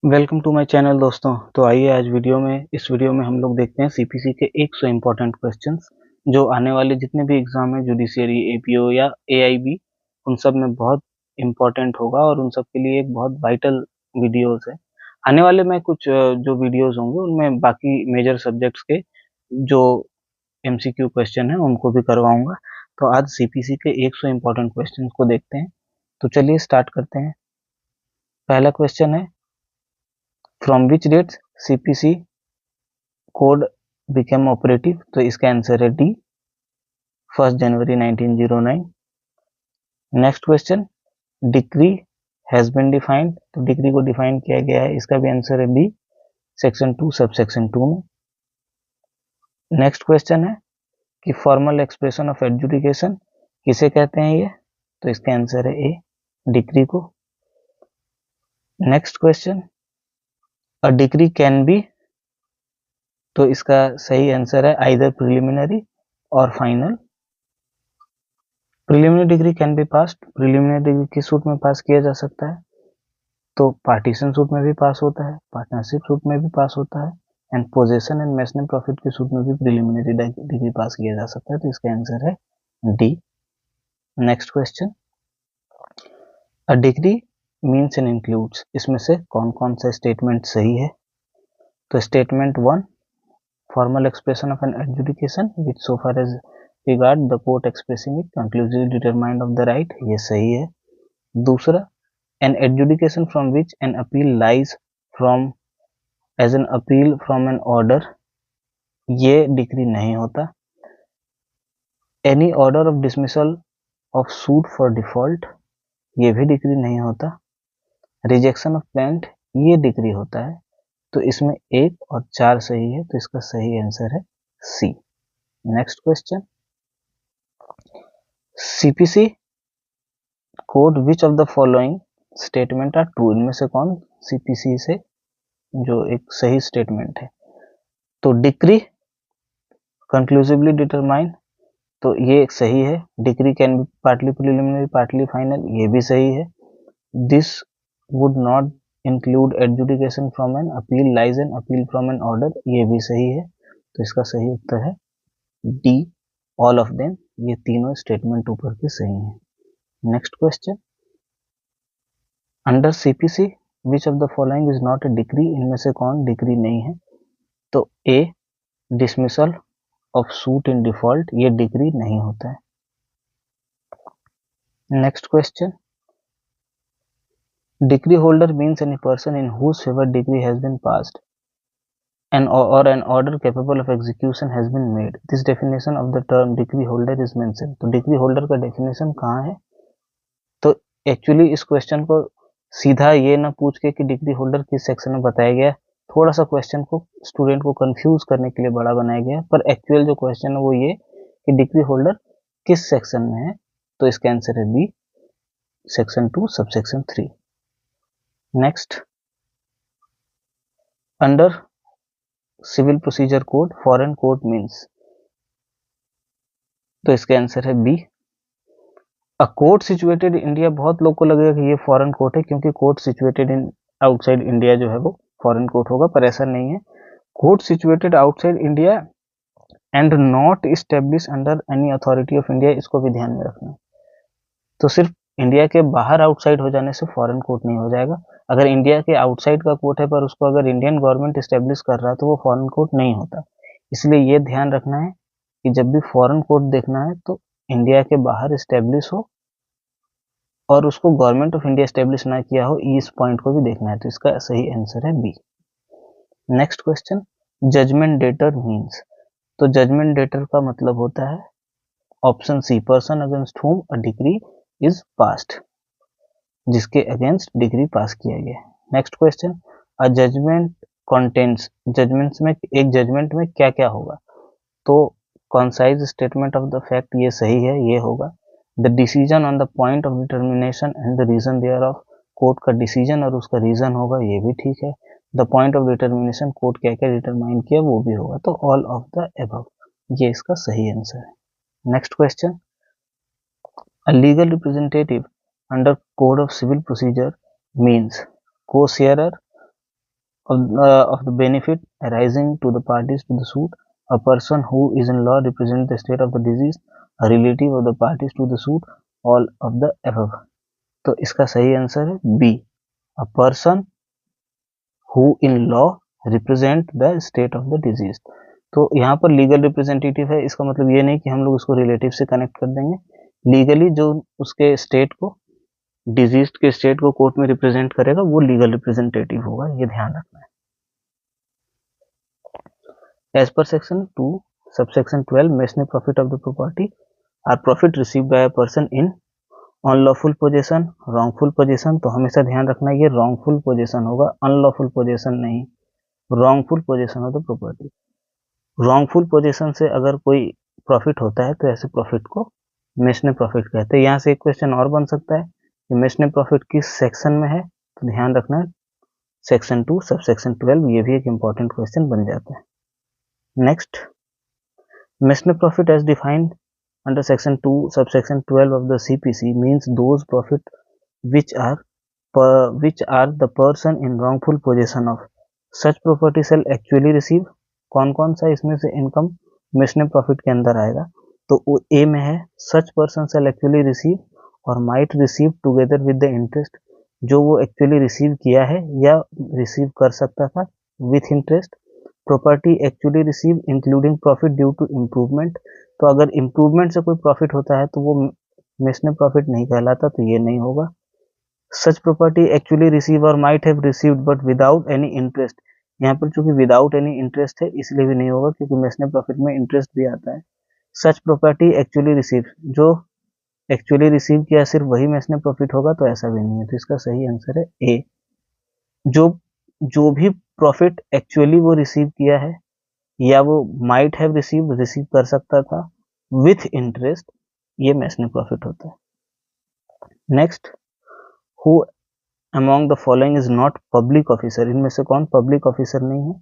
Welcome to my channel दोस्तों। तो आइए आज इस वीडियो में हम लोग देखते हैं सीपीसी के 100 इम्पोर्टेंट क्वेश्चंस जो आने वाले जितने भी एग्जाम है जुडिशियरी, एपीओ या एआईबी, उन सब में बहुत इम्पोर्टेंट होगा और उन सब के लिए एक बहुत वाइटल वीडियोस है। आने वाले में कुछ जो वीडियोस होंगे उनमें बाकी मेजर सब्जेक्ट्स के जो एमसीक्यू क्वेश्चन है उनको भी करवाऊंगा। तो आज सीपीसी के 100 इम्पोर्टेंट क्वेश्चन को देखते हैं। तो चलिए स्टार्ट करते हैं। पहला क्वेश्चन है, from which date CPC code became operative? तो इसका आंसर है डी, 1 जनवरी 1909। Next question, decree has been defined. तो डिक्री को डिफाइन किया गया है, इसका भी आंसर है बी, सेक्शन 2 सब सेक्शन 2 में। नेक्स्ट क्वेश्चन है कि फॉर्मल एक्सप्रेशन ऑफ एडजुडिकेशन किसे कहते हैं ये? तो इसका आंसर है ए, डिक्री को। Next question, a decree can B. तो इसका सही आंसर है आइदर प्रिलिमिनरी और final. Preliminary degree can be passed. Preliminary degree किस सूट में पास किया जा सकता है? तो पार्टीशन सूट में भी पास होता है, पार्टनरशिप सूट में भी पास होता है, and possession and maximum profit के सूट में भी प्रिलिमिनरी डिग्री पास किया जा सकता है। तो इसका आंसर है D. Next question, a degree means and includes, इसमें से कौन कौन सा स्टेटमेंट सही है? तो statement 1, formal expression of an adjudication which so far as regard the court expressing it conclusively determined of the right, ये सही है। दूसरा, an adjudication from which an appeal lies from as an appeal from an order, ये decree नहीं होता। any order of dismissal of suit for default, ये भी decree नहीं होता। रिजेक्शन ऑफ पेमेंट, ये डिक्री होता है। तो इसमें 1 और 4 सही है, तो इसका सही आंसर है C. Next question, CPC code which of the following statement are true, इनमें से कौन सीपीसी से जो एक सही स्टेटमेंट है? तो डिक्री कंक्लूसिवली डिटरमाइन, तो ये एक सही है। Decree can be partly preliminary partly final, ये भी सही है। This would not include adjudication from an appeal lies an appeal from an order, ये भी सही है। तो इसका सही उत्तर है डी, ऑल ऑफ देम, ये तीनों स्टेटमेंट ऊपर के सही हैं। Next question, under CPC which of the following is not a decree, इनमें से कौन डिक्री नहीं है? तो A, dismissal of suit in default, ये डिक्री नहीं होता है। Next question, decree holder means any person in whose favor decree has been passed and or an order capable of execution has been made. This definition of the term decree holder is mentioned. तो decree holder का definition कहाँ है? तो actually इस question को सीधा ये ना पूछ के कि डिग्री होल्डर किस सेक्शन में बताया गया, थोड़ा सा क्वेश्चन को स्टूडेंट को कंफ्यूज करने के लिए बड़ा बनाया गया, पर एक्चुअल जो क्वेश्चन है वो ये कि डिग्री होल्डर किस सेक्शन में है? तो इसका आंसर है B, section 2 sub section 3। Next, under civil procedure code foreign court means, तो इसका आंसर है B, a court situated India. बहुत लोग को लगेगा कि ये फॉरेन कोर्ट है क्योंकि court situated in outside India जो है वो फॉरेन कोर्ट होगा, पर ऐसा नहीं है। Court situated outside India and not establish under any authority of India, इसको भी ध्यान में रखना। तो सिर्फ इंडिया के बाहर आउटसाइड हो जाने से फॉरेन कोर्ट नहीं हो जाएगा। अगर इंडिया के आउटसाइड का कोर्ट है पर उसको अगर इंडियन गवर्नमेंट इस्टेब्लिश कर रहा है तो वो फॉरेन कोर्ट नहीं होता। इसलिए ये ध्यान रखना है कि जब भी फॉरेन कोर्ट देखना है तो इंडिया के बाहर इस्टेब्लिश हो और उसको गवर्नमेंट ऑफ इंडिया इस्टेब्लिश ना किया हो, इस पॉइंट को भी देखना है। तो इसका सही आंसर है B. Next question, judgment debtor means. तो जजमेंट डेटर का मतलब होता है option C, person against whom a degree is passed, जिसके अगेंस्ट डिग्री पास किया गया। Next question, a judgment contents, judgments में एक जजमेंट में क्या क्या होगा? तो concise statement of the fact, ये सही है, ये होगा। The decision on the point of determination and the reason thereof, court का डिसीजन और उसका रीजन होगा, ये भी ठीक है। The point of determination, court क्या क्या डिटरमाइन किया वो भी होगा। तो ऑल ऑफ द एबव, ये इसका सही आंसर है। Next question, a legal representative under code of civil procedure means co-sharer, of the benefit arising to the parties to the suit, a person who is in law represent the state of the deceased, a relative of the parties to the suit, all of the above. तो इसका सही answer है B, a person who in law represent the state of the disease. तो यहाँ पर legal representative है, इसका मतलब ये नहीं कि हम लोग उसको रिलेटिव से कनेक्ट कर देंगे। लीगली जो उसके स्टेट को, डिजीज के स्टेट को कोर्ट में रिप्रेजेंट करेगा वो लीगल रिप्रेजेंटेटिव होगा, ये ध्यान रखना है। As per section 2 subsection 12 mesne profit of the property are profit received by a person in unlawful possession, wrongful possession. तो हमेशा ध्यान रखना ये रॉन्गफुल पोजेशन होगा, अनलॉफुल पोजेशन नहीं, wrongful possession of the property. Wrongful possession से अगर कोई प्रॉफिट होता है तो ऐसे प्रॉफिट को मेसने प्रॉफिट कहते हैं। यहाँ से एक क्वेश्चन और बन सकता है कि मेसने प्रॉफिट किस सेक्शन में है, तो ध्यान रखना है सेक्शन 2 सबसेक्शन 12, ये भी एक इंपॉर्टेंट क्वेश्चन बन जाता है। Next, mesne profit as defined under section 2 subsection 12 of the CPC means those profit which are the person in wrongful possession of such property shall actually receive। कौन कौन सा इसमें से इनकम मेसने प्रॉफिट के अंदर आएगा, तो वो ए में है such person shall actually receive और might receive together with the interest, जो वो एक्चुअली रिसीव किया है या रिसीव कर सकता था with interest. Property actually receive including profit due to improvement, तो अगर इम्प्रूवमेंट से कोई प्रॉफिट होता है तो वो मेसने प्रॉफिट नहीं कहलाता, तो ये नहीं होगा। सच प्रॉपर्टी एक्चुअली रिसीव और might have received but without any interest, यहाँ पर चूंकि विदाउट एनी इंटरेस्ट है इसलिए भी नहीं होगा क्योंकि मेसने प्रॉफिट में इंटरेस्ट भी आता है। सच प्रॉपर्टी एक्चुअली रिसीव, जो एक्चुअली रिसीव किया सिर्फ वही मेसने प्रॉफिट होगा, तो ऐसा भी नहीं है, तो इसका सही आंसर है ए। जो भी प्रॉफिट एक्चुअली वो रिसीव किया है या वो माइट हैव रिसीव कर सकता था विथ इंटरेस्ट, ये मेसने प्रॉफिट होता है। Next, who among the following is not public officer, इनमें से कौन पब्लिक ऑफिसर नहीं है,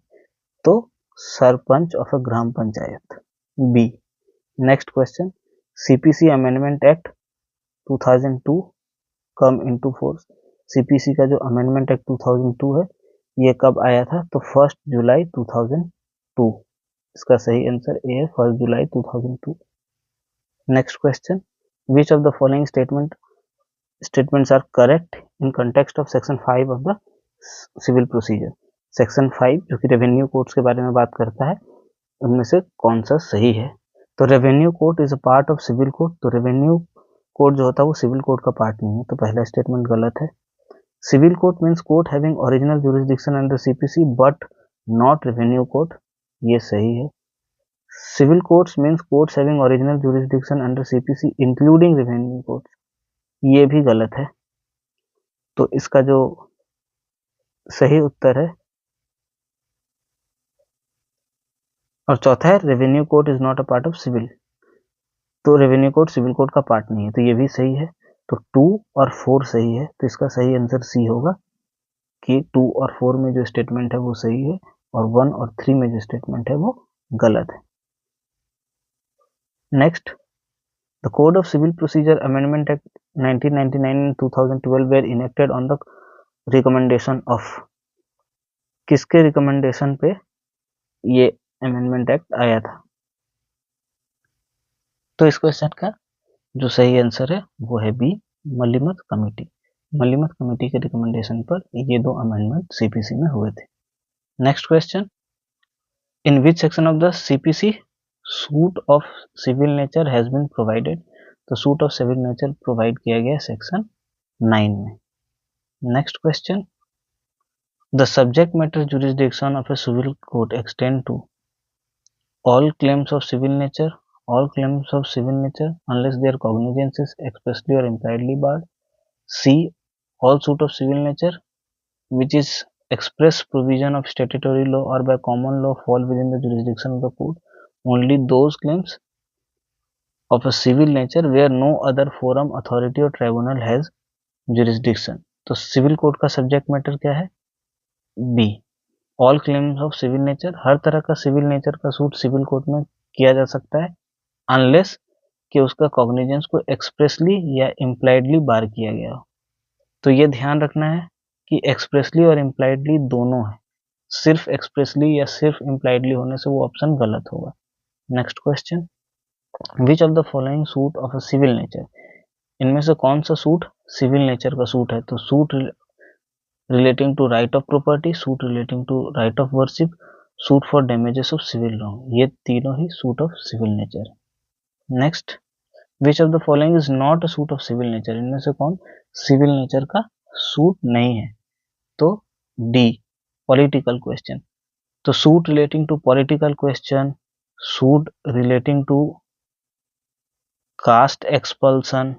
तो sarpanch of a gram panchayat, B. Next question, CPC amendment act 2002 come into force. CPC का जो अमेंडमेंट एक्ट 2002 है ये कब आया था, तो 1 जुलाई 2002। इसका सही आंसर ए है, 1 जुलाई 2002। Next question, which of the following statements are correct in context of section 5 of the civil procedure. Section 5 जो कि रेवेन्यू कोड्स के बारे में बात करता है, उनमें से कौन सा सही है। तो revenue code is a part of civil code, तो रेवेन्यू कोड जो होता है वो सिविल कोड का पार्ट नहीं है, तो पहला स्टेटमेंट गलत है। Civil code means court having original jurisdiction under CPC but not revenue code, ये सही है। Civil courts means courts having original jurisdiction under CPC including revenue courts, ये भी गलत है। तो इसका जो सही उत्तर है, और चौथा है revenue court is not a part of civil, तो रेवेन्यू कोर्ट सिविल कोर्ट का पार्ट नहीं है, तो ये भी सही है। तो 2 और 4 सही है, तो इसका सही आंसर सी होगा कि 2 और 4 में जो स्टेटमेंट है वो सही है और 1 और 3 में जो स्टेटमेंट है वो गलत है। Next, the code of civil procedure amendment act 1999 and 2012 were enacted on the recommendation of, किसके रिकमेंडेशन पे ये अमेंडमेंट एक्ट आया था, तो इस क्वेश्चन का जो सही आंसर है वो है B, Malimath committee. Malimath committee के रिकमेंडेशन पर ये 2 अमेंडमेंट सीपीसी में हुए थे। Next question, in which section of the CPC suit of civil nature has been provided, तो suit of civil nature provide किया गया सेक्शन 9 में। Next question, the subject matter jurisdiction of a civil court extend to all claims of civil nature, all claims of civil nature unless their cognizance is expressly or impliedly barred. C, all suit of civil nature which is express provision of statutory law or by common law fall within the jurisdiction of the court. Only those claims of a civil nature where no other forum, authority or tribunal has jurisdiction. तो civil code का subject matter क्या है, B, all claims of civil nature, हर तरह का civil nature का suit civil court में किया जा सकता है अनलेस कि उसका कॉग्निजेंस को एक्सप्रेसली या इम्प्लाइडली बार किया गया हो। तो ये ध्यान रखना है कि एक्सप्रेसली और इम्प्लाइडली दोनों है, सिर्फ एक्सप्रेसली या सिर्फ इम्प्लाइडली होने से वो ऑप्शन गलत होगा। Next question, which of the following suit of a civil nature, इनमें से कौन सा सूट सिविल नेचर का सूट है? तो suit relating to right of property, suit relating to right of worship, suit for damages of civil wrong, ये तीनों ही suit of civil nature. Next, which of the following is not a suit of civil nature, इनमें से कौन civil nature का suit नहीं है? तो डी, पॉलिटिकल क्वेश्चन। तो suit relating to political question, suit relating to caste expulsion,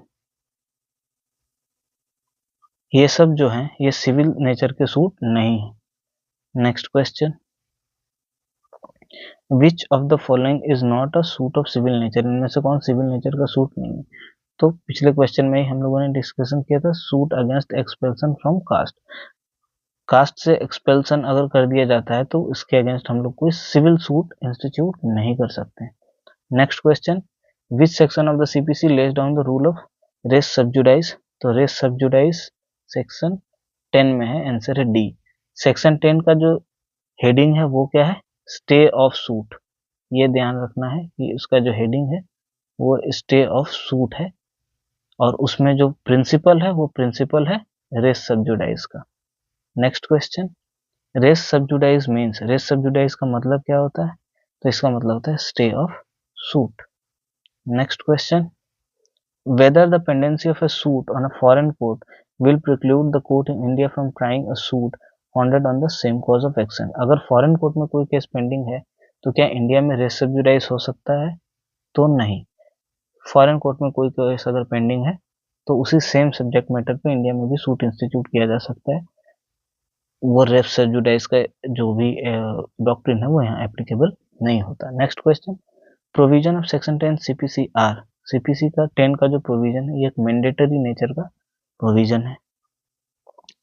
ये सब जो है ये सिविल नेचर के सूट नहीं है। Next question, which of the following is not a suit of civil nature, इनमें से कौन सिविल नेचर का सूट नहीं है? तो पिछले क्वेश्चन में ही हम लोगों ने डिस्कशन किया था, suit against expulsion from caste. Caste से एक्सपेल्सन अगर कर दिया जाता है तो इसके अगेंस्ट हम लोग कोई सिविल सूट इंस्टीट्यूट नहीं कर सकते। Next question, which section of the CPC lays down the rule of res sub judice, तो रेस सब्जुडाइज सेक्शन 10 में है, आंसर है डी। सेक्शन 10 का जो हेडिंग है वो क्या है? Stay of suit. ये ध्यान रखना है कि उसका जो हेडिंग है वो स्टे ऑफ सूट है, और उसमें जो प्रिंसिपल है वो प्रिंसिपल है रेस सब्जुडाइज का। Next question, res sub judice means, res sub judice का मतलब क्या होता है? तो इसका मतलब होता है stay of suit. Next question, whether the pendency of a suit on a foreign court will preclude the court in India from trying a suit founded on the same cause of action, अगर foreign court में कोई case pending है तो क्या India में race सब्जुडाइज हो सकता है? तो नहीं। फॉरेन कोर्ट में कोई केस अगर पेंडिंग है तो उसी सेम सब्जेक्ट मैटर पे इंडिया में भी सूट इंस्टीट्यूट किया जा सकता है, वो रेस सब्जुडाइज का जो भी डॉक्ट्रिन है वो यहाँ एप्लीकेबल नहीं होता। Next question, provision of section 10 CPC are, CPC का 10 का जो प्रोविजन है ये एक मैंडेटरी नेचर का प्रोविजन है,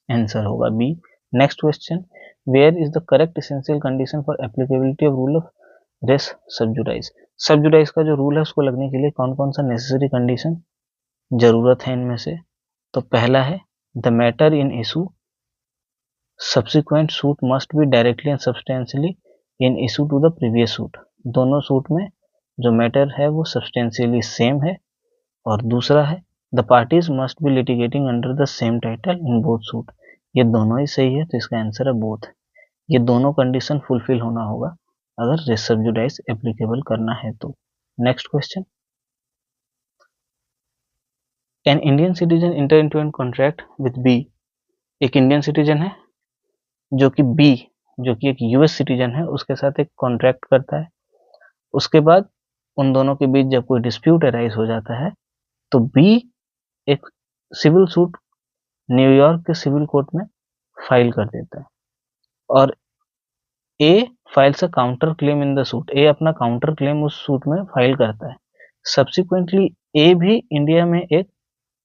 आंसर होगा B. Next question, where is the correct essential condition for applicability of rule of res sub judice, sub judice का जो रूल है उसको लगने के लिए कौन कौन सा नेसेसरी कंडीशन जरूरत है इनमें से? तो पहला है the matter in issue subsequent suit must be directly and substantially in issue to the previous suit, दोनों सूट में जो मैटर है वो सब्सटेंशियली सेम है। और दूसरा है the parties must be litigating under the same title in both suit, ये दोनों ही सही है तो इसका आंसर है बोथ। ये दोनों कंडीशन फुलफिल होना होगा अगर रेस सब्जुडाइज एप्लीकेबल करना है तो। Next question, an Indian citizen enter into an contract with B, एक इंडियन सिटीजन है जो कि बी, जो कि एक यूएस सिटीजन है, उसके साथ एक कॉन्ट्रैक्ट करता है। उसके बाद उन दोनों के बीच जब कोई डिस्प्यूट अराइज हो जाता है तो बी एक सिविल सूट न्यूयॉर्क के सिविल कोर्ट में फाइल कर देता है, और A files a counter claim in the suit, A अपना काउंटर क्लेम उस सूट में फाइल करता है। सब्सिक्वेंटली ए भी इंडिया में एक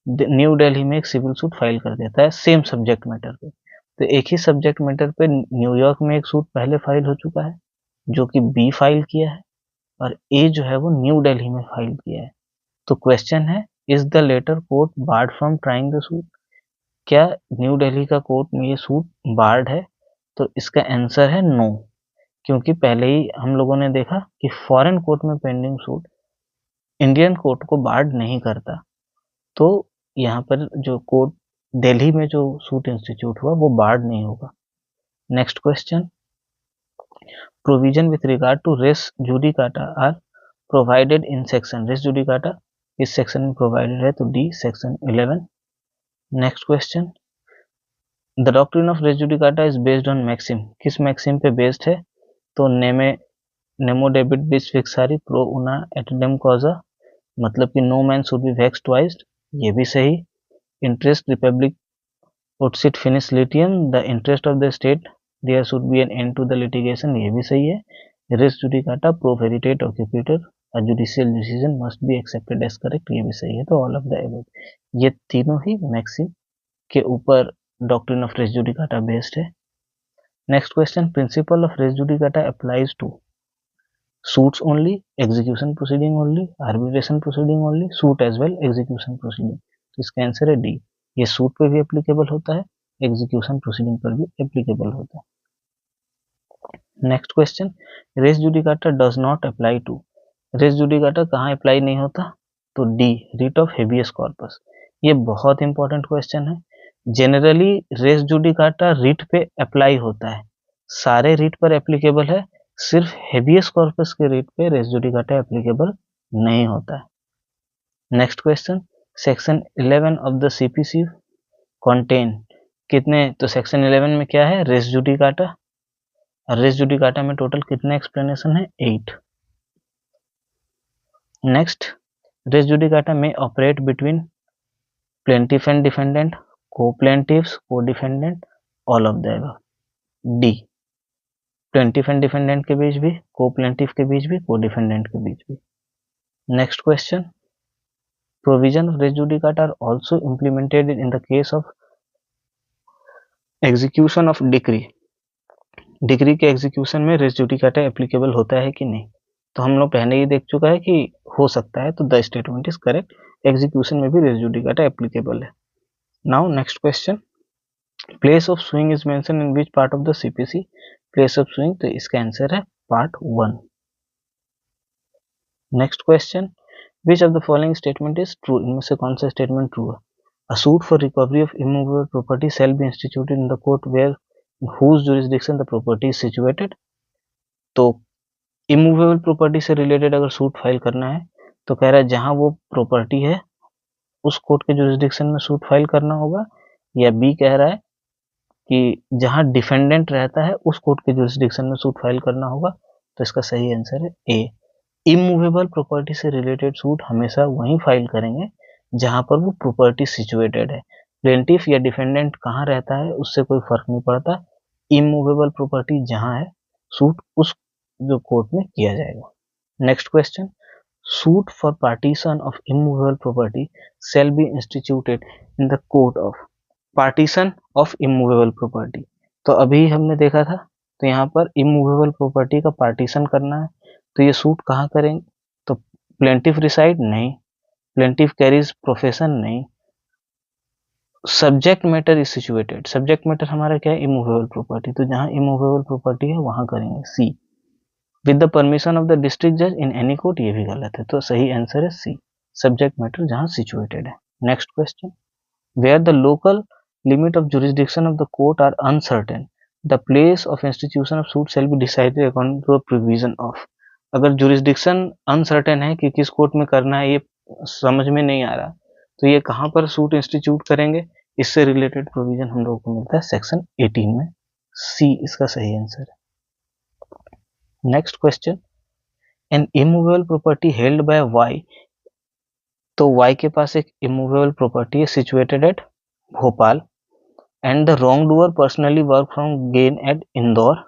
न्यू दिल्ली में एक सिविल सूट फाइल कर देता है सेम सब्जेक्ट मैटर पे। तो एक ही सब्जेक्ट मैटर पे न्यूयॉर्क में एक सूट पहले फाइल हो चुका है जो कि बी फाइल किया है, और ए जो है वो न्यू दिल्ली में फाइल किया है। तो क्वेश्चन है, is the latter court barred from trying the suit, क्या न्यू दिल्ली का कोर्ट में ये सूट बार्ड है? तो इसका आंसर है नो, क्योंकि पहले ही हम लोगों ने देखा कि फॉरेन कोर्ट में पेंडिंग सूट इंडियन कोर्ट को बार्ड नहीं करता, तो यहाँ पर जो कोर्ट दिल्ली में जो सूट इंस्टीट्यूट हुआ वो बार्ड नहीं होगा। Next question, provision with regard to res judicata are provided in section, res judicata इस सेक्शन में प्रोवाइडेड है, तो D section 11। Next question, the doctrine of res judicata is based on maxim, किस maxim पे based है? तो Nemo debit बिस फिक्सारी pro उना एटडेम causa, मतलब कि no man should be vex twice, ये भी सही। Interest reipublicae ut sit finis litium the interest of the state there should be an end to the litigation, ये भी सही है। Res judicata pro veritate accipitur a judicial decision must be accepted as correct, ये भी सही है। तो all of the above, ये तीनों ही मैक्सिम के ऊपर doctrine of res judicata based है। Next question, principle of res judicata applies to suits only, execution proceeding only, arbitration proceeding only, suit as well execution proceeding, तो इसका answer है D, ये suit पे भी एप्लीकेबल होता है, एग्जीक्यूशन प्रोसीडिंग पर भी एप्लीकेबल होता है। Next question, res judicata does not apply to, res judicata कहाँ अप्लाई नहीं होता, तो D, writ of habeas corpus. ये बहुत इंपॉर्टेंट क्वेश्चन है। जनरली रेस जुडिकाटा रिट पे अप्लाई होता है, सारे रिट पर एप्लीकेबल है, सिर्फ हेबियस कॉर्पस के रिट पे रेस जुडिकाटा एप्लीकेबल नहीं होता है। Next question, section 11 of the CPC contain कितने, तो सेक्शन 11 में क्या है, रेस जुडिकाटा। रेस जुडिकाटा में टोटल कितने एक्सप्लेनेशन है, 8। नेक्स्ट, रेस जुडिकाटा में operate between plaintiff and defendant, को प्लेंटिव्स, को defendant, all of the above. D, plaintiff and defendant के बीच भी, को प्लेंटिफ के बीच भी, को डिफेंडेंट के बीच भी। Next question, provision of res judicata are also implemented in the case of execution of decree, decree के एग्जीक्यूशन में रेस जुडिकाटा एप्लीकेबल होता है कि नहीं, तो हम लोग पहले ही देख चुका है कि हो सकता है, तो the statement is correct, execution में भी रेस जुडिकाटा एप्लीकेबल है। Now next question, place of suing is mention in which part of the CPC, place of suing, तो इसका आंसर है part 1। Next question, which of the following statement is true, इनमें से कौन सा statement true है, a suit for recovery of immovable property shall be instituted in the court where whose jurisdiction the property is situated, तो immovable property से related अगर suit file करना है तो कह रहा है जहां वो प्रॉपर्टी है उस कोर्ट के जुरिस्डिक्शन में सूट फाइल करना होगा, या बी कह रहा है कि जहां डिफेंडेंट रहता है उस कोर्ट के जुरिस्डिक्शन में सूट फाइल करना होगा, तो इसका सही आंसर है ए, इमूवेबल प्रॉपर्टी से रिलेटेड सूट हमेशा वहीं फाइल करेंगे जहां पर वो प्रॉपर्टी सिचुएटेड है, प्लेंटिफ या डिफेंडेंट कहाँ रहता है उससे कोई फर्क नहीं पड़ता, इमूवेबल प्रॉपर्टी जहां है सूट उस जो कोर्ट में किया जाएगा। Next question, suit for partition of immovable property shall be instituted in the court of, partition of immovable property, तो अभी हमने देखा था, तो यहाँ पर इमूवेबल प्रॉपर्टी का पार्टीशन करना है, तो ये सूट कहाँ करेंगे, तो प्लेंटिफ रिसाइड नहीं, प्लेंटिफ कैरीज प्रोफेशन नहीं, subject matter is situated, subject matter हमारा क्या है, इमूवेबल प्रॉपर्टी, तो जहां इमूवेबल प्रॉपर्टी है वहां करेंगे C, with the permission of the district जज इन एनी कोर्ट, ये भी गलत है, तो सही आंसर है सी, सब्जेक्ट मैटर जहां सिचुएटेड है। Next question, where the local limit of jurisdiction of the court are uncertain, the place of institution of suit shall be decided according to provision of, अगर jurisdiction uncertain है कि किस court में करना है ये समझ में नहीं आ रहा, तो ये कहां पर सूट इंस्टीट्यूट करेंगे, इससे रिलेटेड प्रोविजन हम लोगों को मिलता है सेक्शन 18 में, सी इसका सही आंसर है। Next question, an immovable property held by Y, तो वाई के पास एक इमूवेबल प्रॉपर्टी है situated at Bhopal, and the wrong doer personally work from gain at Indore,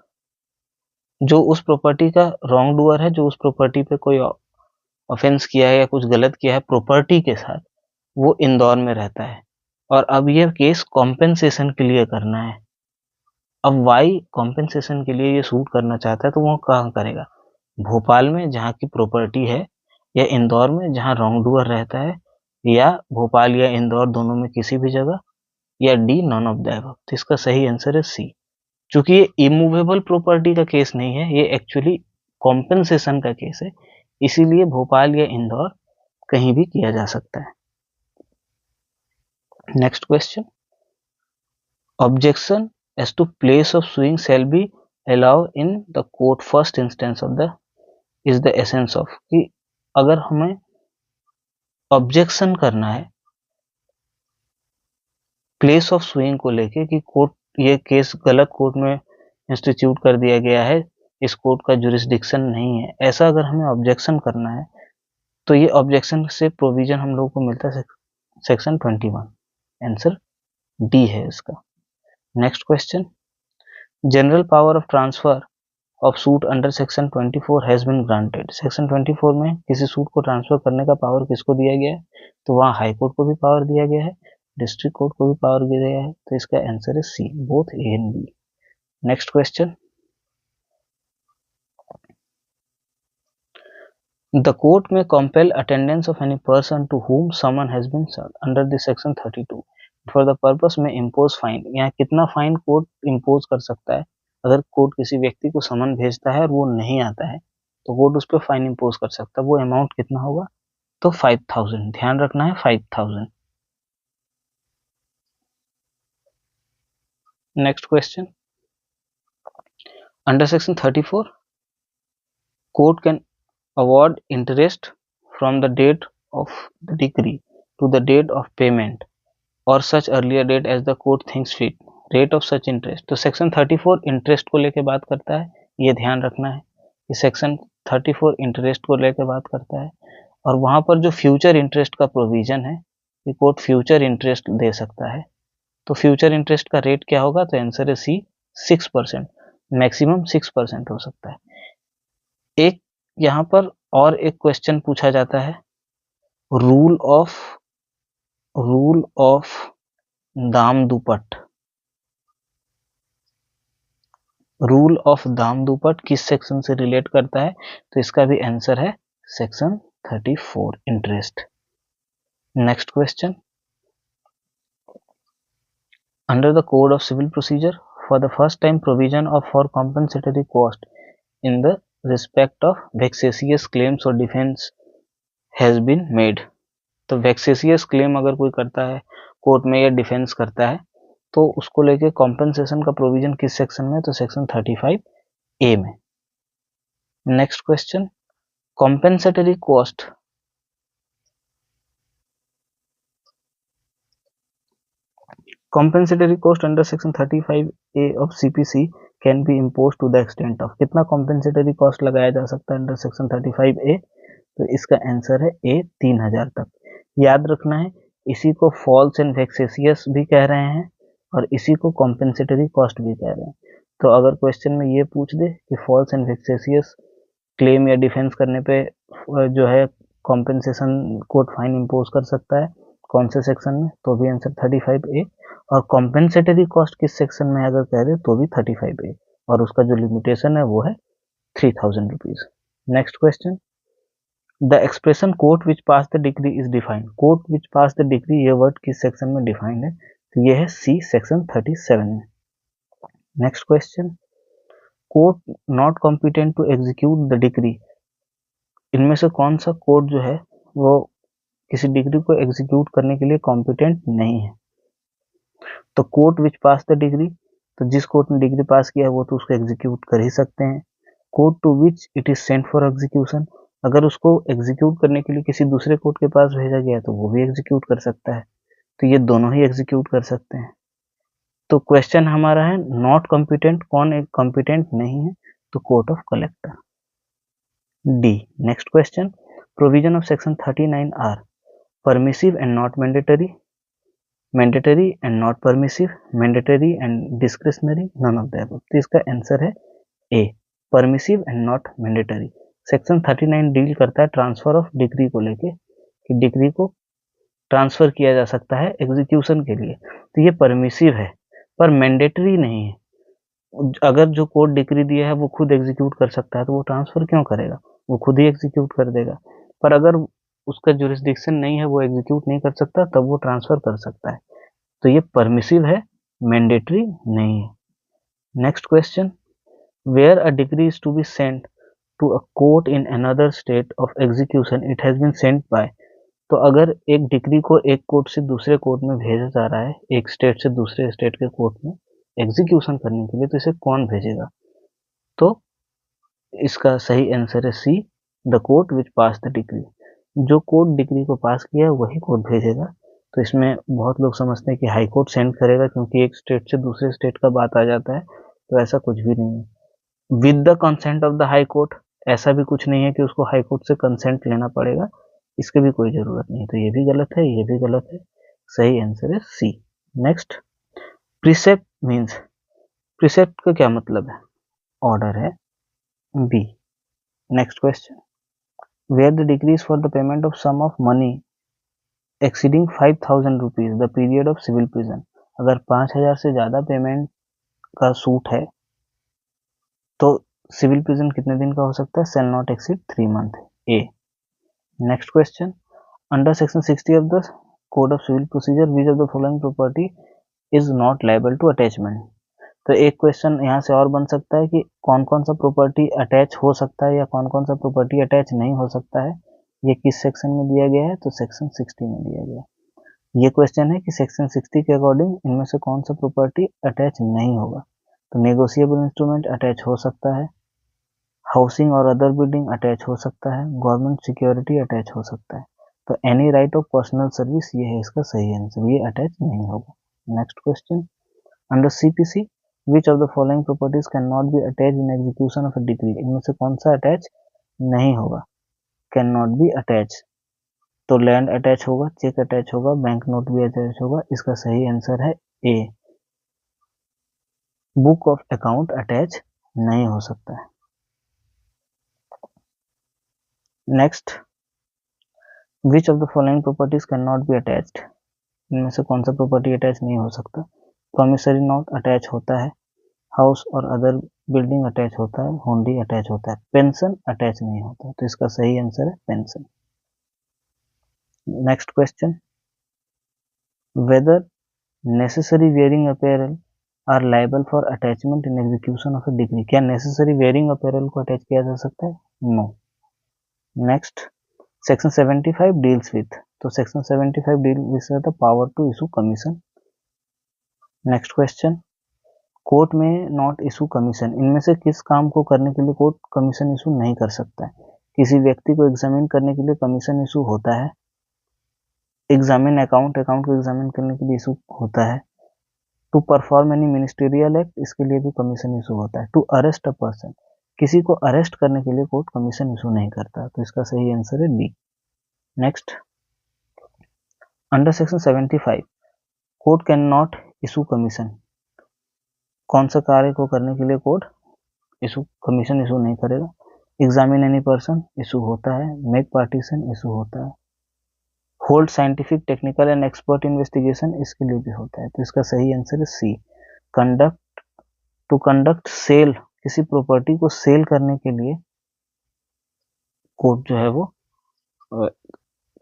जो उस प्रॉपर्टी का रॉन्ग डूअर है, जो उस प्रॉपर्टी पे कोई ऑफेंस किया है या कुछ गलत किया है प्रॉपर्टी के साथ, वो इंदौर में रहता है, और अब ये केस कॉम्पेंसेशन के लिए करना है, अब वाई कॉम्पेंसेशन के लिए ये सूट करना चाहता है, तो वो कहाँ करेगा, भोपाल में जहाँ की प्रॉपर्टी है, या इंदौर में जहाँ रॉन्ग डूअर रहता है, या भोपाल या इंदौर दोनों में किसी भी जगह, या D none of the above, तो इसका सही आंसर है सी, क्योंकि ये इमूवेबल प्रॉपर्टी का केस नहीं है, ये एक्चुअली कॉम्पेंसेशन का केस है, इसीलिए भोपाल या इंदौर कहीं भी किया जा सकता है। Next question, objection as to place of suing shall be allow in the court first instance of the is the essence of, कि अगर हमें ऑब्जेक्शन करना है प्लेस ऑफ सुइंग को लेके कि कोर्ट ये केस गलत कोर्ट में इंस्टीट्यूट कर दिया गया है, इस कोर्ट का जुरिस्डिक्शन नहीं है, ऐसा अगर हमें ऑब्जेक्शन करना है, तो ये ऑब्जेक्शन से प्रोविजन हम लोगों को मिलता है सेक्शन 21, आंसर डी है इसका। Next question, general power of transfer of suit under section 24 has been granted, section 24 में किसी सूट को ट्रांसफर करने का पावर किसको दिया गया है, तो वहाँ हाई कोर्ट को भी पावर दिया गया है, डिस्ट्रिक्ट कोर्ट को भी पावर दिया गया है, तो इसका आंसर है C, both A and B. Next question, the court में compel attendance of any person to whom summon has been served under the section 32 for the purpose में impose fine, यहाँ कितना फाइन कोर्ट इम्पोज कर सकता है, अगर court किसी व्यक्ति को समन भेजता है और वो नहीं आता है तो कोर्ट उस पर फाइन इम्पोज कर सकता है। वो अमाउंट कितना होगा? तो 5000, ध्यान रखना है 5000। Next question, under section 34 court can award interest from the date of the decree to the date of payment और such earlier date as the court thinks fit, rate of such interest. तो section 34 interest को लेकर बात करता है, ये ध्यान रखना है कि सेक्शन 34 इंटरेस्ट को लेकर बात करता है। और वहां पर जो फ्यूचर इंटरेस्ट का प्रोविजन है कि कोर्ट फ्यूचर इंटरेस्ट दे सकता है। तो फ्यूचर इंटरेस्ट का रेट क्या होगा? तो आंसर है सी, 6%, मैक्सिमम 6% हो सकता है। एक यहाँ पर और एक क्वेश्चन पूछा जाता है, रूल ऑफ दाम दुपट। रूल ऑफ दाम दुपट किस सेक्शन से रिलेट करता है? तो इसका भी आंसर है section 34 interest. Next question, under the code of civil procedure for the first time provision of for compensatory cost in the respect of vexatious claims और डिफेंस हैज बीन मेड। तो vexatious claim अगर कोई करता है court में या defence करता है तो उसको लेके कॉम्पनसेशन का प्रोविजन किस सेक्शन में? तो सेक्शन 35A में। Next question, compensatory cost compensatory cost under section 35A of CPC can be imposed to the extent of, कितना compensatory cost लगाया जा सकता है अंडर सेक्शन 35A? तो इसका आंसर है ए, 3000 तक। याद रखना है इसी को फॉल्स एंड वेक्सेसियस भी कह रहे हैं और इसी को कॉम्पेंसेटरी कॉस्ट भी कह रहे हैं। तो अगर क्वेश्चन में ये पूछ दे कि फॉल्स एंड वेक्सेसियस क्लेम या डिफेंस करने पे जो है कॉम्पेंसेशन कोर्ट फाइन इम्पोज कर सकता है कौन से सेक्शन में? तो भी आंसर 35A। और कॉम्पेंसेटरी कॉस्ट किस सेक्शन में अगर कह रहे तो भी 35A, और उसका जो लिमिटेशन है वो है 3000 rupees. Next question, the expression court which pass the decree is defined. Court which pass the decree ये वर्ड किस सेक्शन में डिफाइंड है? तो ये है सी, सेक्शन 37 में। Next question, court not competent to execute the decree, इनमें से कौन सा कोर्ट जो है वो किसी डिग्री को एग्जीक्यूट करने के लिए कॉम्पिटेंट नहीं है? तो court which pass the degree, तो जिस कोर्ट ने डिग्री पास किया है वो तो उसको एग्जीक्यूट कर ही सकते हैं। Court to which it is sent for execution, अगर उसको एग्जीक्यूट करने के लिए किसी दूसरे कोर्ट के पास भेजा गया तो वो भी एग्जीक्यूट कर सकता है। तो ये दोनों ही एग्जीक्यूट कर सकते हैं। तो क्वेश्चन हमारा है नॉट कॉम्पिटेंट, कौन एक कॉम्पिटेंट नहीं है? तो court of collector, D. Next question, provision of section 39 are permissive and not mandatory, mandatory and not permissive, mandatory and discretionary, none of the above. तो इसका आंसर है A, permissive and not mandatory. Section 39 deal करता है transfer of degree को लेके कि degree को transfer किया जा सकता है एग्जीक्यूशन के लिए, तो ये परमिसिव है पर मैंडेटरी नहीं है। अगर जो कोर्ट डिग्री दिया है वो खुद एग्जीक्यूट कर सकता है तो वो ट्रांसफर क्यों करेगा? वो खुद ही एग्जीक्यूट कर देगा। पर अगर उसका जुरिस्डिक्शन नहीं है, वो एग्जीक्यूट नहीं कर सकता, तब वो ट्रांसफर कर सकता है। तो ये परमिसिव है, मैंडेटरी नहीं है। Next question, where a degree is to be sent to a court in another state of execution it has been sent by. तो अगर एक डिग्री को एक कोर्ट से दूसरे कोर्ट में भेजा जा रहा है, एक स्टेट से दूसरे स्टेट के कोर्ट में एग्जीक्यूशन करने के लिए, तो इसे कौन भेजेगा? तो इसका सही आंसर है C, the court which pass the decree. जो कोर्ट डिग्री को पास किया है वही कोर्ट भेजेगा। तो इसमें बहुत लोग समझते हैं कि हाई कोर्ट सेंड करेगा क्योंकि एक स्टेट से दूसरे स्टेट का बात आ जाता है, तो ऐसा कुछ भी नहीं है। With the consent of the high court, ऐसा भी कुछ नहीं है कि उसको हाई कोर्ट से कंसेंट लेना पड़ेगा, इसकी भी कोई जरूरत नहीं। तो ये भी गलत है, ये भी गलत है, सही आंसर है C. Next, precept means, precept का क्या मतलब है? ऑर्डर है, B. Next question, where the decrees for the payment of sum of money exceeding 5000 rupees the period of civil prison. अगर 5000 से ज्यादा पेमेंट का सूट है तो सिविल प्रिजन कितने दिन का हो सकता है? Shall not exceed 3 month, A. Next question, under section 60 of the code of civil procedure which of the following property is not liable to attachment. तो एक क्वेश्चन यहाँ से और बन सकता है कि कौन कौन सा प्रॉपर्टी अटैच हो सकता है या कौन कौन सा प्रॉपर्टी अटैच नहीं हो सकता है, ये किस सेक्शन में दिया गया है, तो सेक्शन 60 में दिया गया है। ये क्वेश्चन है कि सेक्शन 60 के अकॉर्डिंग इनमें से कौन सा प्रॉपर्टी अटैच नहीं होगा। तो नेगोशिएबल इंस्ट्रूमेंट अटैच हो सकता है, हाउसिंग और अदर बिल्डिंग अटैच हो सकता है, गवर्नमेंट सिक्योरिटी अटैच हो सकता है। तो any right of personal service ये है इसका सही आंसर, ये अटैच नहीं होगा। Next question, under CPC which of the following properties can not be attach in execution of a degree, इनमें से कौन सा अटैच नहीं होगा, कैन नॉट बी अटैच। तो लैंड अटैच होगा, चेक अटैच होगा, बैंक नोट भी अटैच होगा, इसका सही आंसर है ए। बुक ऑफ अकाउंट अटैच नहीं हो सकता है। Next, which of the following properties can not be attached, इनमें से कौन सा प्रॉपर्टी अटैच नहीं हो सकता। प्रॉमिसरी नोट अटैच होता है, हाउस और अदर बिल्डिंग अटैच होता है, हुंडी अटैच होता है, पेंशन अटैच नहीं होता। तो इसका सही आंसर है pension. Next question, whether necessary wearing apparel are liable for attachment in execution of a decree, क्या नेसेसरी वेयरिंग अपैरल को अटैच किया जा सकता है, no. Next, section 75 deals with, तो section 75 deal with the power to issue commission. Next question, court में not issue commission, इनमें से किस काम को करने के लिए कोर्ट कमीशन इशू नहीं कर सकता है। किसी व्यक्ति को एग्जामिन करने के लिए कमीशन इशू होता है, एग्जामिन अकाउंट, अकाउंट को एग्जामिन करने के लिए इशू होता है, to perform any ministerial act, इसके लिए भी कमीशन इशू होता है, टू अरेस्ट अ पर्सन, किसी को अरेस्ट करने के लिए कोर्ट कमीशन इशू नहीं करता। तो इसका सही आंसर है B. Next, under section 75 court can not issue commission, कौन सा कार्य को करने के लिए कोर्ट इशू कमीशन इशू नहीं करेगा। एग्जामिन एनी पर्सन इशू होता है, मेक पार्टीशन इशू होता है, hold scientific technical and expert investigation इसके लिए भी होता है। तो इसका सही आंसर है सी, कंडक्ट, टू कंडक्ट सेल, किसी प्रॉपर्टी को सेल करने के लिए कोर्ट जो है वो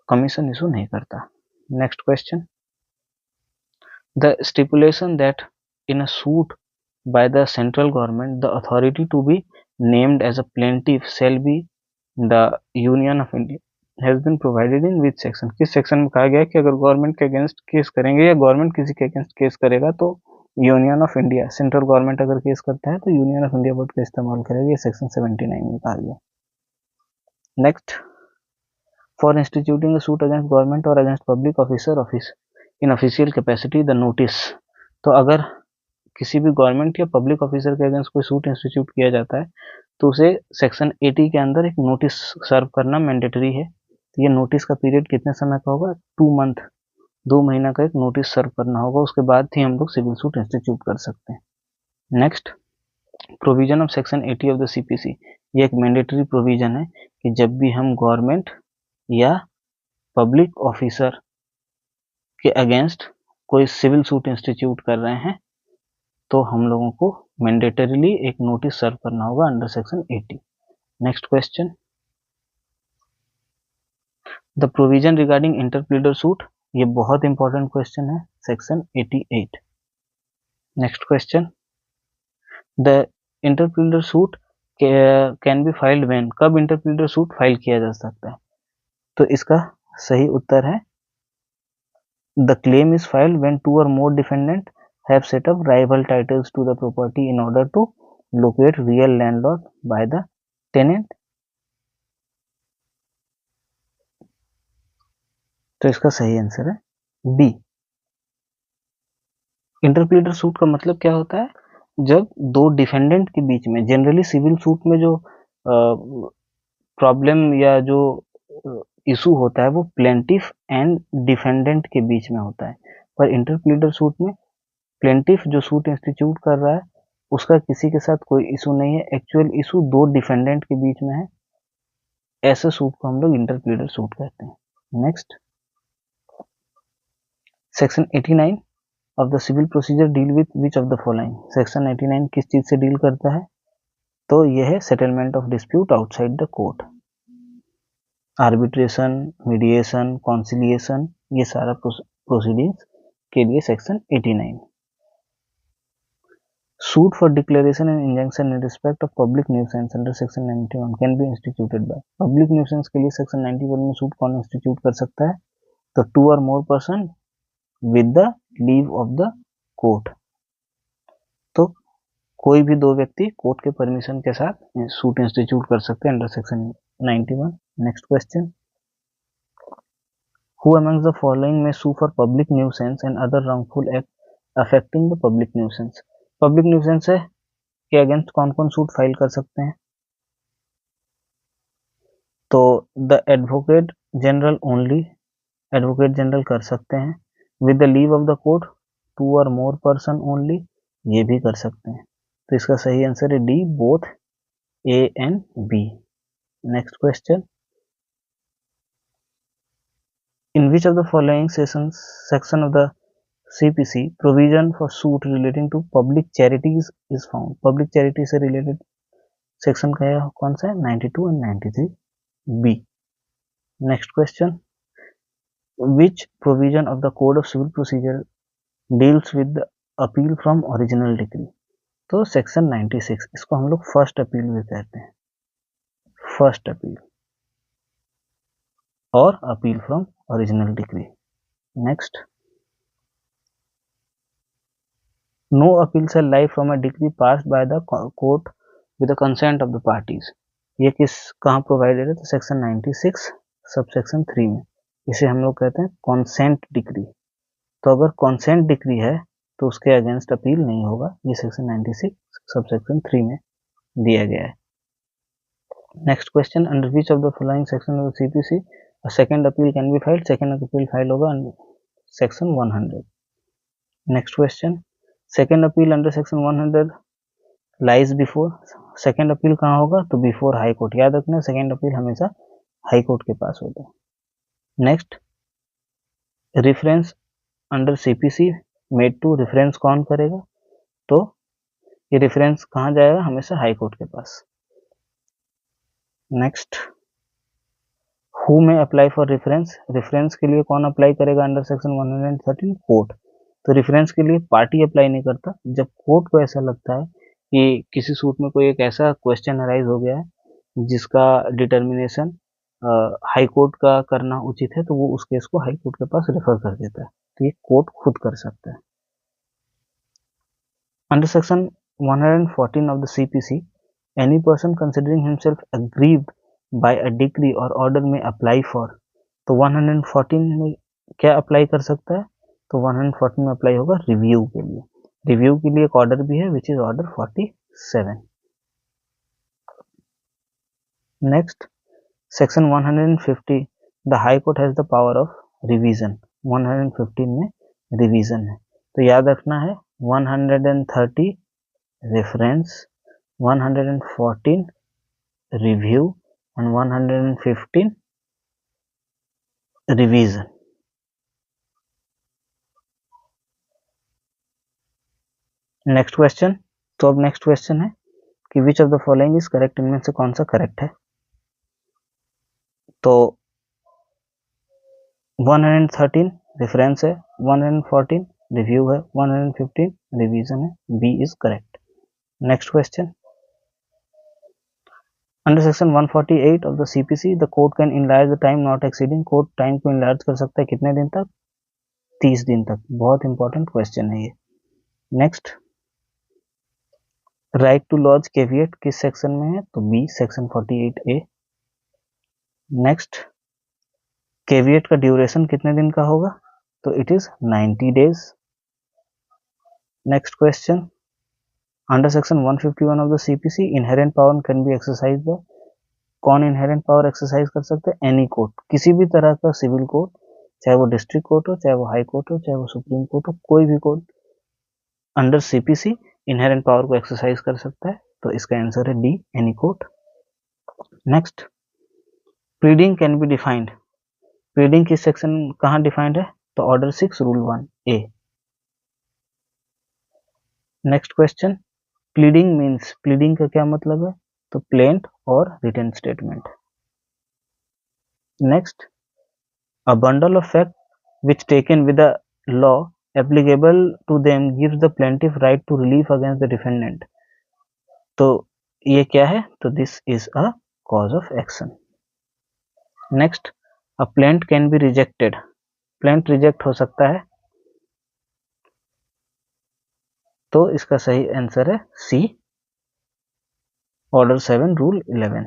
कमीशन इशू नहीं करता। Next question, the stipulation that in a suit by the central government the authority to be named as a plaintiff shall be the Union of India has been provided in which section, किस section में कहा गया है कि अगर government के against case करेंगे या गवर्नमेंट किसी के अगेंस्ट केस करेगा तो union of India, central government अगर केस करता है तो यूनियन ऑफ इंडिया वर्ड का इस्तेमाल करेगा, ये सेक्शन 79 में कहा गया। Next, for instituting a suit against government और against public officer office in official capacity the notice, तो अगर किसी भी गवर्नमेंट या पब्लिक ऑफिसर के अगेंस्ट कोई सूट इंस्टीट्यूट किया जाता है तो उसे सेक्शन 80 के अंदर एक नोटिस सर्व करना मैंडेटरी है। तो ये नोटिस का पीरियड कितने समय का होगा, 2 मंथ, 2 महीना का एक नोटिस सर्व करना होगा, उसके बाद ही हम लोग सिविल सूट इंस्टीट्यूट कर सकते हैं। Next, provision of section 80 of the CPC, ये एक मैंडेटरी प्रोविजन है कि जब भी हम गवर्नमेंट या पब्लिक ऑफिसर के अगेंस्ट कोई सिविल सूट इंस्टीट्यूट कर रहे हैं तो हम लोगों को मैंडेटरीली एक नोटिस सर्व करना होगा under section 80। Next question, the provision regarding interpleader suit, ये बहुत इंपॉर्टेंट क्वेश्चन है, section 88। Next question, the interpleader suit can be filed when, कब इंटरप्लीडर सूट फाइल किया जा सकता है, तो इसका सही उत्तर है the claim is filed when 2 or more defendant have set up rival titles to the property in order to locate real landlord by the tenant। तो इसका सही आंसर है बी। इंटरप्लीडर सूट का मतलब क्या होता है, जब दो डिफेंडेंट के बीच में, जनरली सिविल सूट में जो प्रॉब्लम या जो इशू होता है वो प्लेंटिफ एंड डिफेंडेंट के बीच में होता है, पर इंटरप्लीडर सूट में प्लेंटिफ जो सूट इंस्टीट्यूट कर रहा है उसका किसी के साथ कोई इशू नहीं है, एक्चुअल इशू दो डिफेंडेंट के बीच में है, ऐसे सूट को हम लोग इंटरप्लीडर सूट कहते हैं। Next, section 89 of the civil procedure deal with which of the following, section 89 किस चीज से डील करता है, तो यह है settlement of dispute outside the court, arbitration, mediation, conciliation, ये सारा प्रोसीडिंग्स के लिए section 89। Suit for declaration and injunction in respect of public nuisance under section 91 can be instituted by. Public nuisance के लिए section 91 में सूट कौन institute कर सकता है? तो 2 or more person with the leave of the court. तो कोई भी 2 व्यक्ति कोर्ट के परमिशन के साथ सूट इंस्टीट्यूट कर सकते हैं under section 91. Next question, who amongst the following may sue for public nuisance and other wrongful act affecting the public nuisance? Public nuisance है के अगेंस्ट कौन कौन सूट फाइल कर सकते हैं? तो the advocate general only, advocate general कर सकते हैं. With the leave of the court 2 और मोर पर्सन ओनली, ये भी कर सकते हैं. तो इसका सही आंसर है D, both A and B. Next question, in which of the following section of the CPC provision for suit relating to public charities is found? Public charity से related section का कौन सा है? 92 and 93 B. Next question, which provision of the Code of Civil Procedure deals with the appeal from original decree? तो section 96, इसको हम लोग first appeal भी कहते हैं. फर्स्ट अपील और appeal from original decree. Next, no appeal shall lie from a decree passed by the court with the consent of the parties. ये किस कहाँ प्रोवाइडेड है? तो सेक्शन 96 सबसेक्शन 3 में. इसे हम लोग कहते हैं कॉन्सेंट डिक्री. तो अगर कॉन्सेंट डिक्री है तो उसके अगेंस्ट अपील नहीं होगा. ये सेक्शन 96 सबसेक्शन 3 में दिया गया है. Next question, under which of the following section of CPC a second appeal can be filed? Second appeal file होगा section 100. Next question, second appeal under section 100 lies before. Second appeal कहाँ होगा? तो before high court. याद रखना, second appeal हमेशा high court के पास होता है. नेक्स्ट, reference under CPC made to, reference कौन करेगा? तो ये रेफरेंस कहाँ जाएगा? हमेशा हाई कोर्ट के पास. नेक्स्ट, हु में अप्लाई फॉर रेफरेंस. रेफरेंस के लिए कौन अप्लाई करेगा अंडर सेक्शन 113? कोर्ट. तो रेफरेंस के लिए पार्टी अप्लाई नहीं करता. जब कोर्ट को ऐसा लगता है कि किसी सूट में कोई एक ऐसा क्वेश्चन अराइज हो गया है जिसका डिटर्मिनेशन हाई कोर्ट का करना उचित है, तो वो उस केस को हाई कोर्ट के पास रेफर कर देता है. तो ये कोर्ट खुद कर सकता है. Under section 114 of the CPC, any person considering himself aggrieved by a decree और ऑर्डर में अप्लाई फॉर. तो 114 में क्या अप्लाई कर सकता है? तो 114 में अप्लाई होगा रिव्यू के लिए. रिव्यू के लिए एक ऑर्डर भी है which is order 47. Next, section 150, the high court has the power of revision. 115 में रिवीजन है. तो याद रखना है 130 reference, 114 review and 115 revision. Next question, तो अब नेक्स्ट क्वेश्चन है कि विच of the following is correct. इनमें से कौन सा करेक्ट है? तो 113 रेफरेंस है, 114 रिव्यू है, 115 रिवीजन है. B is correct. Next question, under section 148 of the CPC the court can enlarge the time not exceeding. Court time को इनलार्ज कर सकता है कितने दिन तक? 30 दिन तक. बहुत इंपॉर्टेंट क्वेश्चन है ये. Next, right to lodge caveat किस सेक्शन में है? तो B, section 48A. Next, caveat का ड्यूरेशन कितने दिन का होगा? तो it is 90 days. Next question, under section 151 of the CPC inherent power can be exercise by. कौन इनहेरेंट पावर एक्सरसाइज कर सकते हैं? Any court. किसी भी तरह का सिविल कोर्ट, चाहे वो डिस्ट्रिक्ट कोर्ट हो, चाहे वो हाई कोर्ट हो, चाहे वो सुप्रीम कोर्ट हो, कोई भी court under CPC inherent power को एक्सरसाइज कर सकता है. तो इसका आंसर है D, any court. Next, pleading can be defined. Pleading किस सेक्शन कहाँ डिफाइंड है? तो order 6 rule 1A. Next question, pleading means, pleading का क्या मतलब है? तो प्लेंट और written statement. Next, a bundle of fact which taken with the law applicable to them gives the plaintiff right to relief against the defendant. तो ये क्या है? तो this is a cause of action. Next, a plaint can be rejected. Plaint reject हो सकता है, तो इसका सही आंसर है C, order 7 rule 11.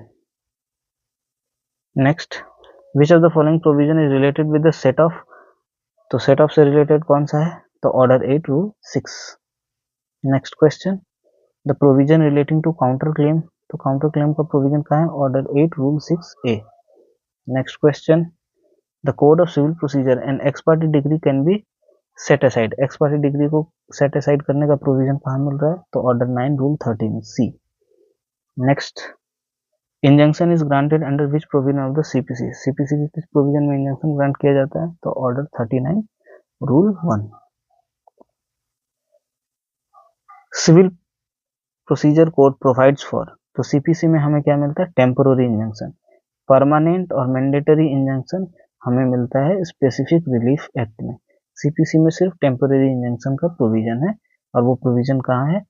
Next, which of the following provision is related with the set off, तो सेट ऑफ से related कौन सा है? तो order 8 rule 6. Next question, the provision relating to counter claim, तो काउंटर क्लेम का provision कहाँ है? Order 8 rule 6A. Next question, the code of civil procedure and ex parte decree can be set aside, ex parte degree को set aside करने का provision कहाँ मिल रहा है? तो order 9 rule 13C. Next, injunction is granted under which provision of the CPC, CPC के किस provision में इंजंक्शन ग्रांट किया जाता है? तो order 39 rule 1. Civil procedure code provides for, तो सीपीसी में हमें क्या मिलता है? Temporary injunction. परमानेंट और मैंडेटरी इंजंक्शन हमें मिलता है स्पेसिफिक रिलीफ एक्ट में. सीपीसी में सिर्फ टेम्पोररी इंजंक्शन का प्रोविजन है, और वो प्रोविजन कहाँ है?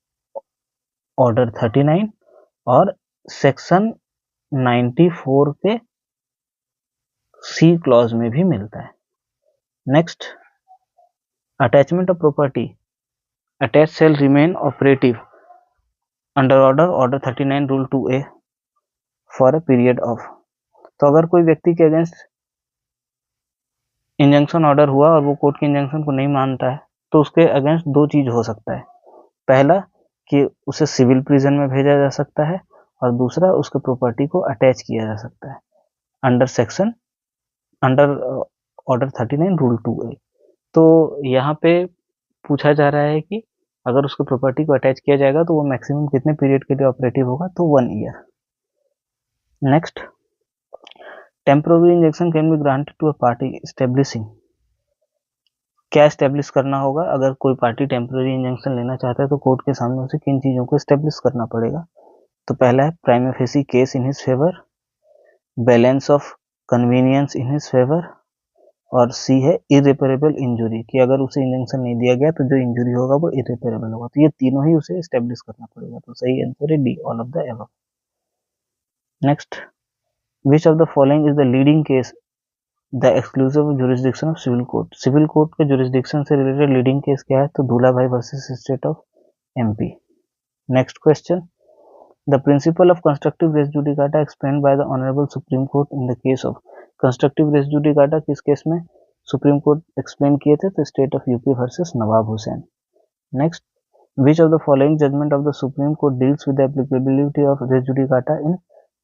ऑर्डर 39 और सेक्शन 94 के सी क्लॉज में भी मिलता है. Next, attachment of property, attach shall remain operative under order 39 rule 2A for a period of, तो अगर कोई व्यक्ति के अगेंस्ट इंजंक्शन ऑर्डर हुआ और वो कोर्ट के इंजंक्शन को नहीं मानता है, तो उसके अगेंस्ट दो चीज हो सकता है. पहला कि उसे सिविल प्रिजन में भेजा जा सकता है, और दूसरा उसके प्रॉपर्टी को अटैच किया जा सकता है अंडर ऑर्डर 39 रूल 2A. तो यहाँ पे पूछा जा रहा है कि अगर उसके प्रॉपर्टी को अटैच किया जाएगा तो वो मैक्सिमम कितने पीरियड के लिए ऑपरेटिव होगा? तो 1 year. Next, temporary injection can be granted to a party establishing, क्या एस्टेब्लिश करना होगा? अगर कोई पार्टी टेम्पोररी इंजेक्शन लेना चाहता है तो कोर्ट के सामने उसे किन चीजों को एस्टेब्लिश करना पड़ेगा? तो पहला है prima facie case in his favour, balance of convenience in his favour, और सी है इरेपरेबल इंजुरी, कि अगर उसे इंजेक्शन नहीं दिया गया तो जो इंजुरी होगा वो इरेपरेबल होगा. तो ये तीनों ही उसे एस्टेब्लिश करना पड़ेगा. तो सही आंसर है D, all of the above. Next, which of the following is the leading case the exclusive jurisdiction of civil court, civil court के जुरिस्डिक्शन से रिलेटेड लीडिंग केस क्या है? तो Dhulabhai versus state of MP. Next question, the principle of constructive res judicata explained by the honourable supreme court in the case of, constructive res judicata किस case में supreme court explain किए थे? तो state of UP versus Nawab Husain. Next, which of the following judgement of the supreme court deals with the applicability of res judicata in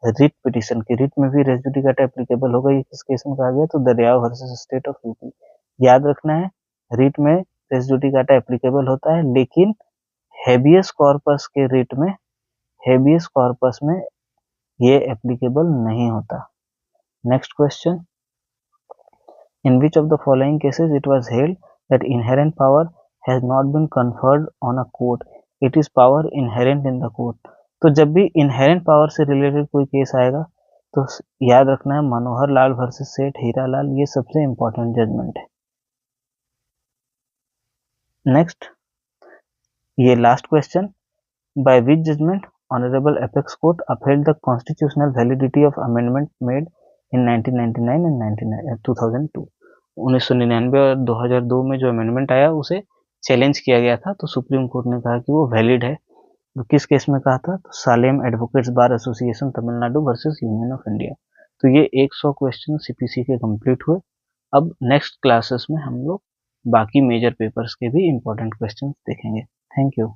writ petition, की writ में भी res judicata applicable होगा. ये किस case में कहा गया? तो दरियाव वर्सेस स्टेट ऑफ यूपी. याद रखना है, रिट में रेस जुडिकाटा एप्लीकेबल होता है, लेकिन हेबियस कॉर्पस के रिट में, हेबियस कॉर्पस में ये एप्लीकेबल नहीं होता. Next question, in which of the following cases it was held that inherent power has not been conferred on a court, it is power inherent in the court. तो जब भी inherent power से related कोई case आएगा तो याद रखना है मनोहर लाल वर्सेस सेठ हीरालाल, ये सबसे इंपॉर्टेंट जजमेंट है. नेक्स्ट, ये last question, by which judgement honourable apex court upheld the constitutional validity of amendment made in 1999 and 2002. 1999 और 2002 में जो अमेंडमेंट आया उसे चैलेंज किया गया था, तो सुप्रीम कोर्ट ने कहा कि वो वैलिड है. तो किस केस में कहा था? तो Salem advocates bar association Tamil Nadu versus union of India. तो ये 100 क्वेश्चन सीपीसी के कंप्लीट हुए. अब नेक्स्ट क्लासेस में हम लोग बाकी मेजर पेपर्स के भी इंपॉर्टेंट क्वेश्चन देखेंगे. Thank you.